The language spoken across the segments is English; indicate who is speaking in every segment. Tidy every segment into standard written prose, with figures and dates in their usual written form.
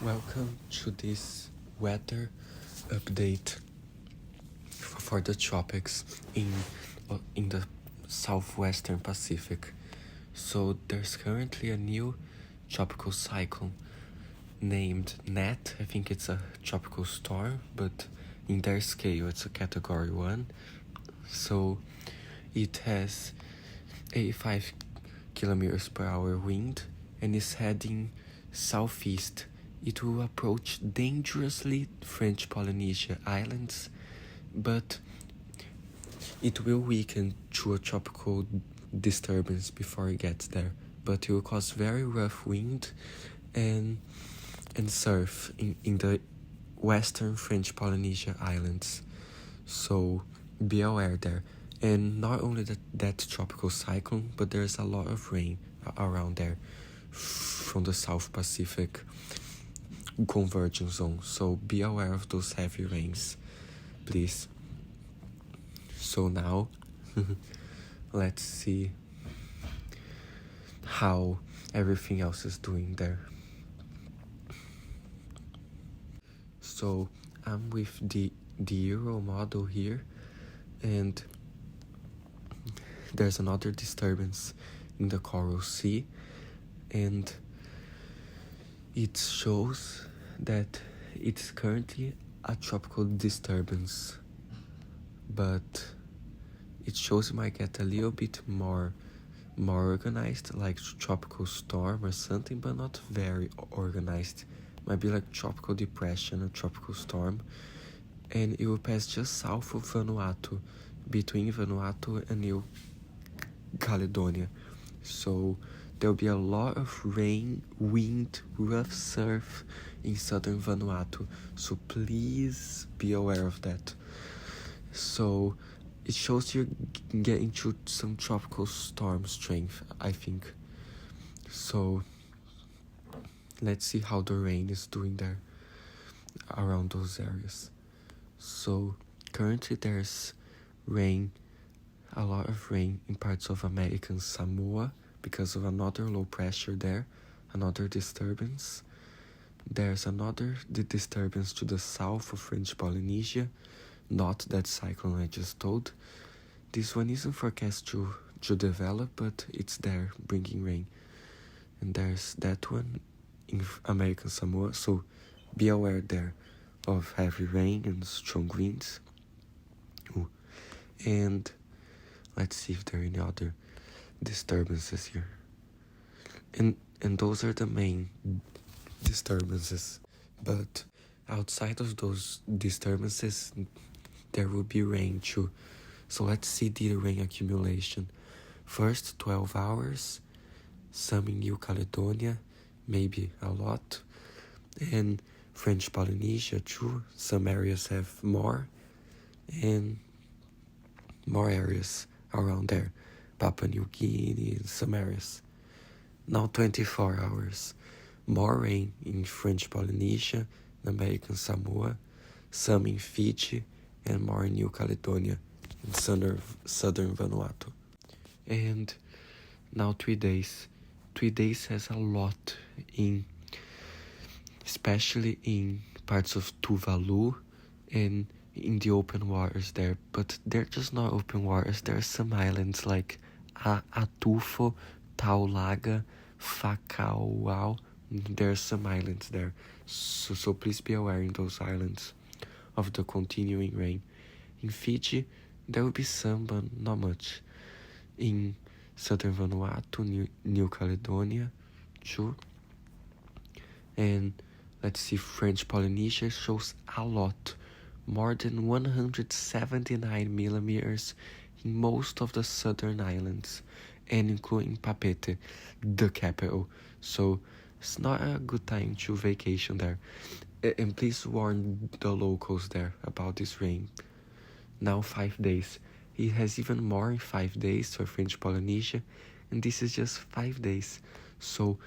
Speaker 1: Welcome to this weather update for the tropics in the southwestern Pacific. So there's currently a new tropical cyclone named Net. I think it's a tropical storm, but in their scale it's a category 1. So it has 85 kilometers per hour wind and is heading southeast. It will approach dangerously French Polynesia Islands, but it will weaken to a tropical disturbance before it gets there. But it will cause very rough wind and surf in the western French Polynesia Islands. So be aware there. And not only that tropical cyclone, but there's a lot of rain around there from the South Pacific convergence zone. So be aware of those heavy rains, please. So now, let's see how everything else is doing there. So I'm with the Euro model here, and there's another disturbance in the Coral Sea, and it shows that it's currently a tropical disturbance, but it shows it might get a little bit more organized, like tropical storm or something, but not very organized. Might be like tropical depression or tropical storm, and it will pass just south of Vanuatu, between Vanuatu and New Caledonia. So there'll be a lot of rain, wind, rough surf in southern Vanuatu, so please be aware of that. So it shows you're getting to some tropical storm strength, I think. So let's see how the rain is doing there around those areas. So currently there's rain, a lot of rain in parts of American Samoa because of another low pressure there, another disturbance. There's another disturbance to the south of French Polynesia, not that cyclone I just told. This one isn't forecast to develop, but it's there bringing rain. And there's that one in American Samoa, so be aware there of heavy rain and strong winds. Ooh. And let's see if there are any other disturbances here. And those are the main disturbances. But outside of those disturbances, there will be rain too. So let's see the rain accumulation. First 12 hours, some in New Caledonia, maybe a lot. And French Polynesia too, some areas have more. And more areas around there. Papua New Guinea, some areas. Now 24 hours. More rain in French Polynesia, American Samoa, some in Fiji, and more in New Caledonia, in southern Vanuatu. And now 3 days. 3 days has a lot especially in parts of Tuvalu and in the open waters there. But they're just not open waters. There are some islands like Atufo, Taulaga, Facauau. There are some islands there. So please be aware in those islands of the continuing rain. In Fiji, there will be some, but not much. In southern Vanuatu, New Caledonia, too. And let's see, French Polynesia shows a lot. More than 179 millimeters in most of the southern islands, and including Papeete, the capital. So it's not a good time to vacation there. And please warn the locals there about this rain. Now 5 days. It has even more in 5 days for French Polynesia, and this is just 5 days. So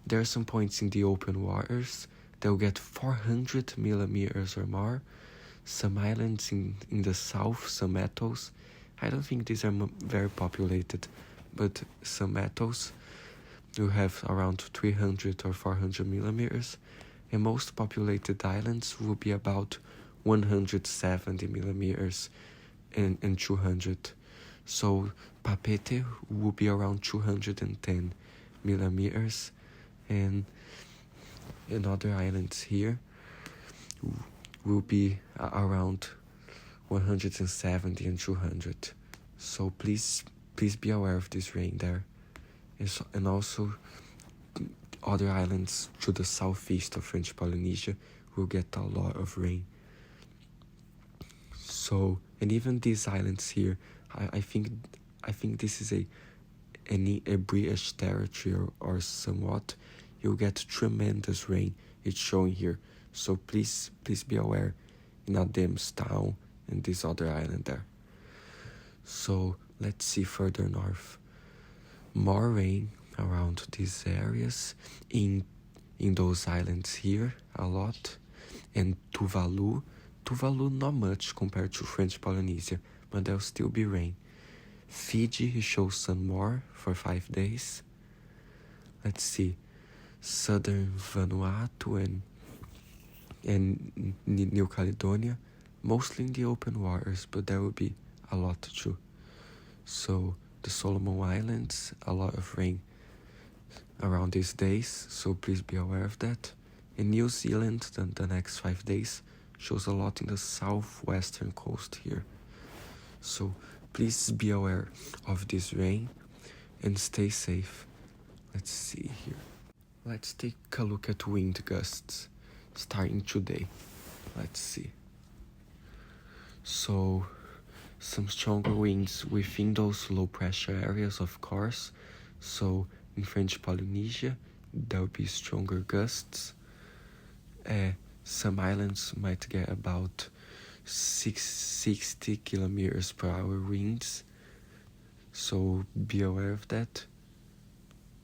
Speaker 1: there are some points in the open waters that will get 400 millimeters or more. Some islands in the south, some atolls. I don't think these are very populated, but some atolls will have around 300 or 400 millimeters. and most populated islands will be about 170 millimeters and 200. So Papeete will be around 210 millimeters, and other islands here will be around 170 and 200. So please be aware of this rain there. And also other islands to the southeast of French Polynesia will get a lot of rain. So, and even these islands here, I think this is a British territory or somewhat. You'll get tremendous rain. It's showing here. So please be aware in Adams Town and this other island there. So let's see further north. More rain around these areas in those islands here a lot, and Tuvalu not much compared to French Polynesia, but there'll still be rain. Fiji shows sun more for 5 days. Let's see, southern Vanuatu and New Caledonia, mostly in the open waters, but there will be a lot too. So the Solomon Islands, a lot of rain around these days, so please be aware of that. In New Zealand, the next 5 days shows a lot in the southwestern coast here. So please be aware of this rain and stay safe. Let's see here. Let's take a look at wind gusts starting today. Let's see. So some stronger winds within those low pressure areas, of course. So in French Polynesia, there will be stronger gusts. Some islands might get about 60 kilometers per hour winds. So be aware of that.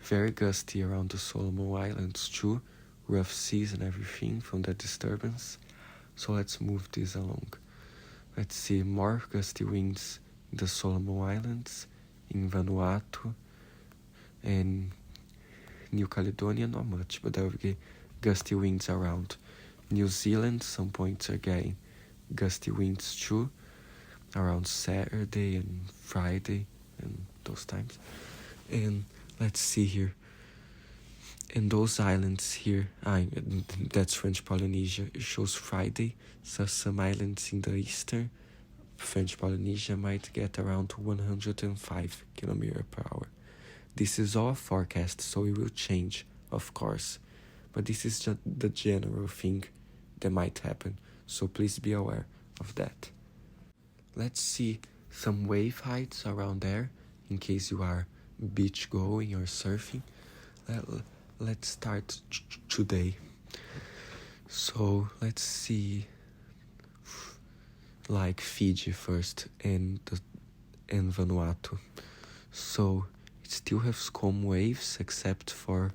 Speaker 1: Very gusty around the Solomon Islands too. Rough seas and everything from that disturbance. So let's move this along. Let's see more gusty winds in the Solomon Islands, in Vanuatu, and New Caledonia, not much, but there will be gusty winds around. New Zealand, some points are getting gusty winds too, around Saturday and Friday and those times. And let's see here. And those islands here, that's French Polynesia, it shows Friday, so some islands in the eastern French Polynesia might get around 105 km per hour. This is all forecast, so it will change, of course, but this is just the general thing that might happen, so please be aware of that. Let's see some wave heights around there, in case you are beach going or surfing. Let's start today. So let's see, like Fiji first and Vanuatu. So it still has calm waves except for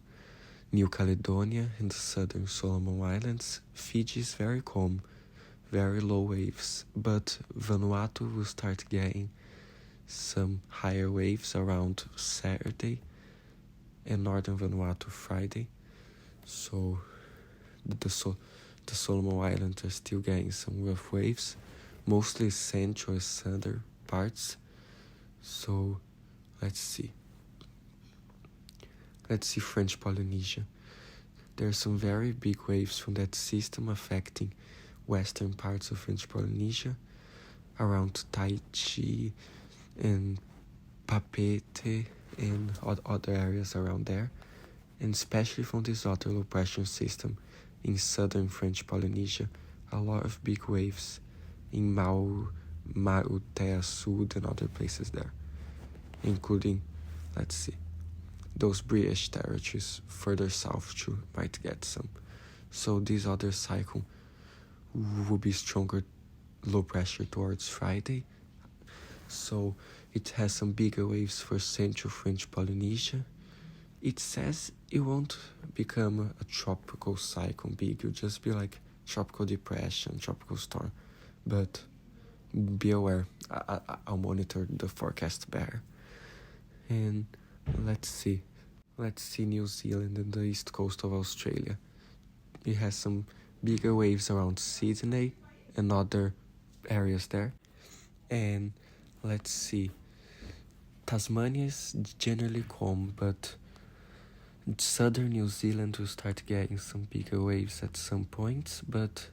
Speaker 1: New Caledonia and the southern Solomon Islands. Fiji is very calm, very low waves, but Vanuatu will start getting some higher waves around Saturday, and northern Vanuatu Friday. So the Solomon Islands are still getting some rough waves, mostly central and southern parts. So let's see French Polynesia. There are some very big waves from that system affecting western parts of French Polynesia, around Tahiti and Papeete and other areas around there, and especially from this other low pressure system in southern French Polynesia, a lot of big waves in Mautea Sud and other places there, including, let's see, those British territories further south too might get some. So this other cycle will be stronger low pressure towards Friday. So it has some bigger waves for central French Polynesia. It says it won't become a tropical cyclone big, it'll just be like tropical depression, tropical storm. But be aware, I'll monitor the forecast better. And let's see New Zealand and the east coast of Australia. it has some bigger waves around Sydney and other areas there. And let's see, Tasmania is generally calm, but southern New Zealand will start getting some bigger waves at some points, but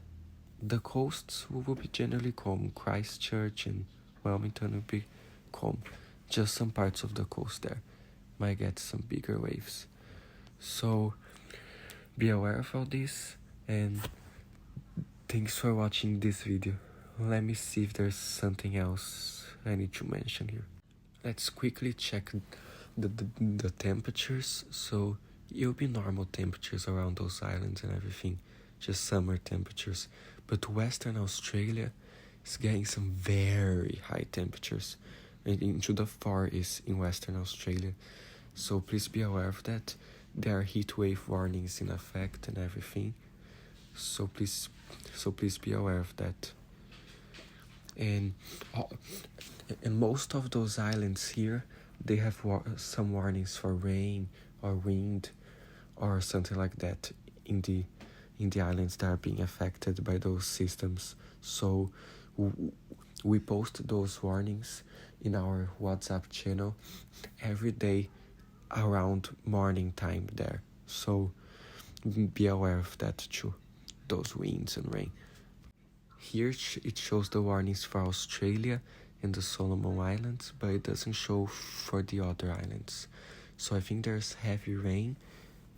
Speaker 1: the coasts will be generally calm. Christchurch and Wellington will be calm. Just some parts of the coast there might get some bigger waves. So be aware of all this, and thanks for watching this video. Let me see if there's something else I need to mention here. Let's quickly check the temperatures. So it'll be normal temperatures around those islands and everything, just summer temperatures. But Western Australia is getting some very high temperatures, and into the Far East in Western Australia. So please be aware of that. There are heat wave warnings in effect and everything. So please be aware of that. And most of those islands here, they have some warnings for rain or wind or something like that in the islands that are being affected by those systems. So we post those warnings in our WhatsApp channel every day around morning time there. So be aware of that too, those winds and rain. Here it shows the warnings for Australia and the Solomon Islands, but it doesn't show for the other islands. So I think there's heavy rain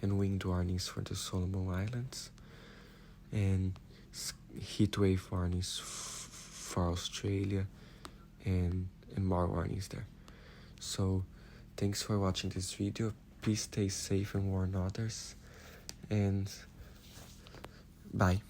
Speaker 1: and wind warnings for the Solomon Islands, and heat wave warnings for Australia, and more warnings there. So thanks for watching this video. Please stay safe and warn others, and bye.